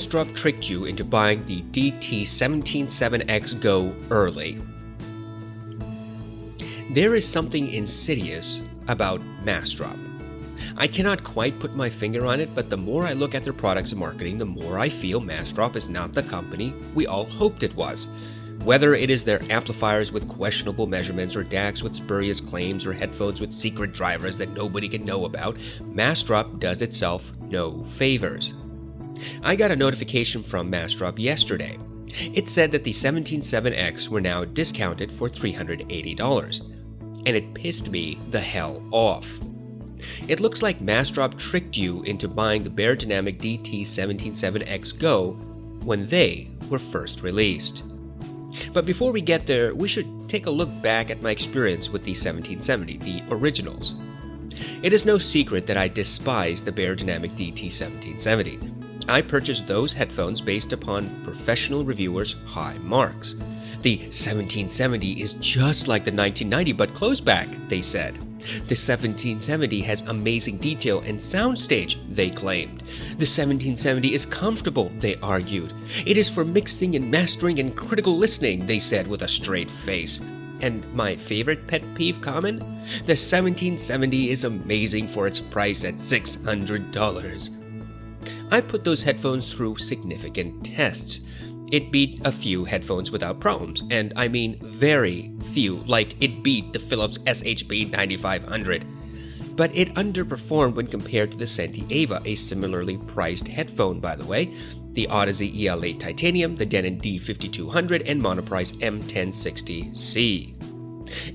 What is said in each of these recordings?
Massdrop tricked you into buying the DT177x Go early. There is something insidious about Massdrop. I cannot quite put my finger on it, but the more I look at their products and marketing, the more I feel Massdrop is not the company we all hoped it was. Whether it is their amplifiers with questionable measurements, or DACs with spurious claims, or headphones with secret drivers that nobody can know about, Massdrop does itself no favors. I got a notification from Massdrop yesterday. It said that the 177x were now discounted for $380, and it pissed me the hell off. It looks like Massdrop tricked you into buying the Beyerdynamic DT177x Go when they were first released. But before we get there, we should take a look back at my experience with the 1770, the originals. It is no secret that I despise the Beyerdynamic DT1770. I purchased those headphones based upon professional reviewers' high marks. The 1770 is just like the 1990 but closed back, they said. The 1770 has amazing detail and soundstage, they claimed. The 1770 is comfortable, they argued. It is for mixing and mastering and critical listening, they said with a straight face. And my favorite pet peeve comment? The 1770 is amazing for its price at $600. I put those headphones through significant tests. It beat a few headphones without problems, and I mean very few, like it beat the Philips SHB 9500. But it underperformed when compared to the Senti Ava, a similarly priced headphone by the way, the audeze EL8 Titanium, the Denon D5200, and Monoprice M1060C.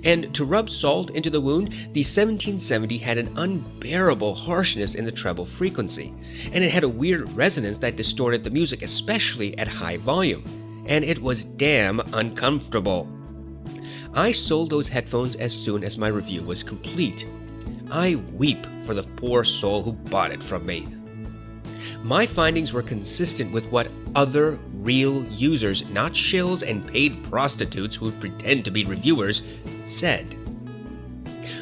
And to rub salt into the wound, the 1770 had an unbearable harshness in the treble frequency, and it had a weird resonance that distorted the music, especially at high volume, and it was damn uncomfortable. I sold those headphones as soon as my review was complete. I weep for the poor soul who bought it from me. My findings were consistent with what other real users, not shills and paid prostitutes who pretend to be reviewers, said.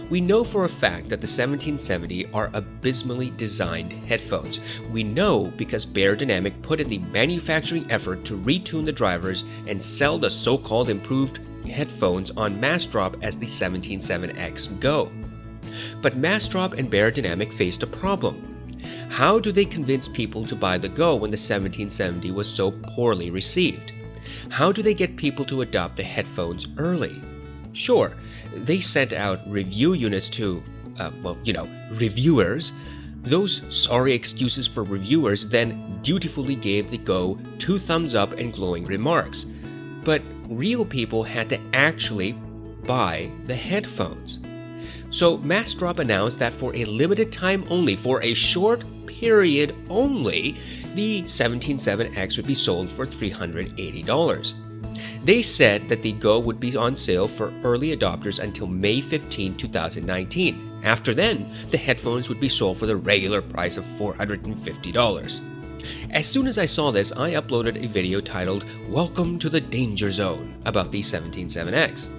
We know for a fact that the 1770 are abysmally designed headphones. We know because Beyerdynamic put in the manufacturing effort to retune the drivers and sell the so-called improved headphones on Massdrop as the 177x Go. But Massdrop and Beyerdynamic faced a problem. How do they convince people to buy the Go when the 1770 was so poorly received? How do they get people to adopt the headphones early? Sure, they sent out review units to, reviewers. Those sorry excuses for reviewers then dutifully gave the Go 2 thumbs up and glowing remarks. But real people had to actually buy the headphones. So Massdrop announced that for a limited time only, for a short period only, the 177x would be sold for $380. They said that the Go would be on sale for early adopters until May 15, 2019. After then, the headphones would be sold for the regular price of $450. As soon as I saw this, I uploaded a video titled "Welcome to the Danger Zone" about the 177x.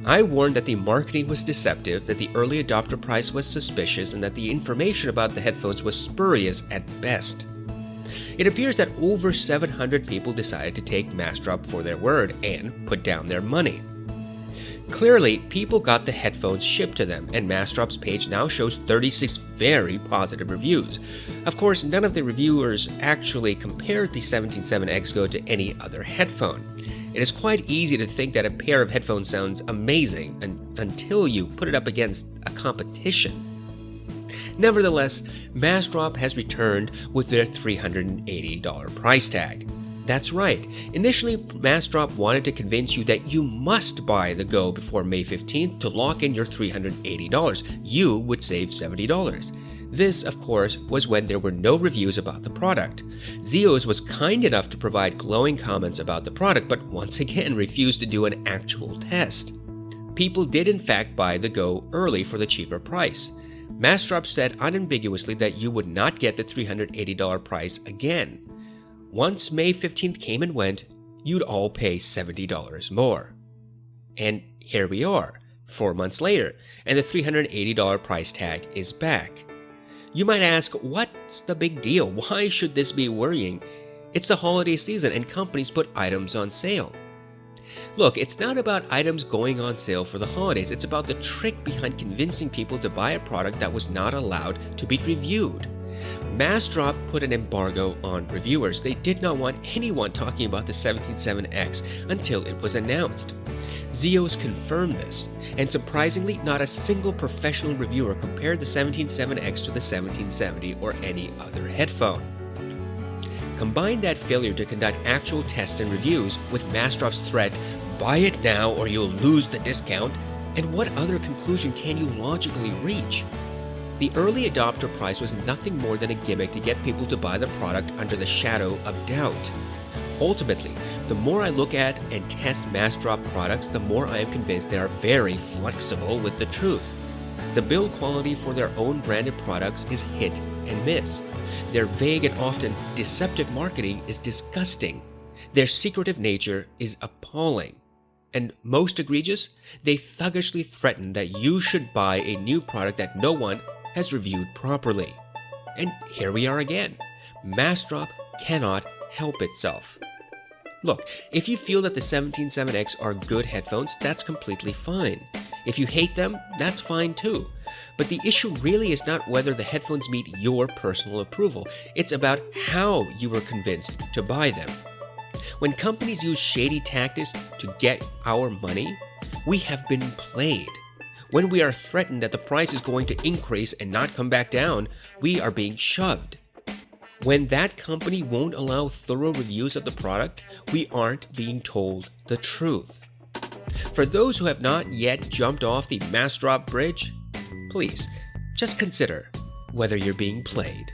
I warned that the marketing was deceptive, that the early adopter price was suspicious, and that the information about the headphones was spurious at best. It appears that over 700 people decided to take Massdrop for their word and put down their money. Clearly, people got the headphones shipped to them, and Massdrop's page now shows 36 very positive reviews. Of course, none of the reviewers actually compared the 177x Go to any other headphone. It is quite easy to think that a pair of headphones sounds amazing until you put it up against a competition. Nevertheless, Massdrop has returned with their $380 price tag. That's right, initially Massdrop wanted to convince you that you must buy the Go before May 15th to lock in your $380. You would save $70. This, of course, was when there were no reviews about the product. Zeos was kind enough to provide glowing comments about the product, but once again refused to do an actual test. People did in fact buy the Go early for the cheaper price. Massdrop said unambiguously that you would not get the $380 price again. Once May 15th came and went, you'd all pay $70 more. And here we are, 4 months later, and the $380 price tag is back. You might ask, what's the big deal? Why should this be worrying? It's the holiday season and companies put items on sale. Look, it's not about items going on sale for the holidays, it's about the trick behind convincing people to buy a product that was not allowed to be reviewed. Massdrop put an embargo on reviewers. They did not want anyone talking about the 177X until it was announced. Zeos confirmed this, and surprisingly, not a single professional reviewer compared the 177X to the 1770 or any other headphone. Combine that failure to conduct actual tests and reviews with Massdrop's threat, "Buy it now or you'll lose the discount," and what other conclusion can you logically reach? The early adopter price was nothing more than a gimmick to get people to buy the product under the shadow of doubt. Ultimately, the more I look at and test Massdrop products, the more I am convinced they are very flexible with the truth. The build quality for their own branded products is hit and miss. Their vague and often deceptive marketing is disgusting. Their secretive nature is appalling. And most egregious, they thuggishly threaten that you should buy a new product that no one has reviewed properly. And here we are again. Massdrop cannot help itself. Look, if you feel that the 177X are good headphones, that's completely fine. If you hate them, that's fine too. But the issue really is not whether the headphones meet your personal approval. It's about how you were convinced to buy them. When companies use shady tactics to get our money, we have been played. When we are threatened that the price is going to increase and not come back down, we are being shoved. When that company won't allow thorough reviews of the product, we aren't being told the truth. For those who have not yet jumped off the Massdrop bridge, please just consider whether you're being played.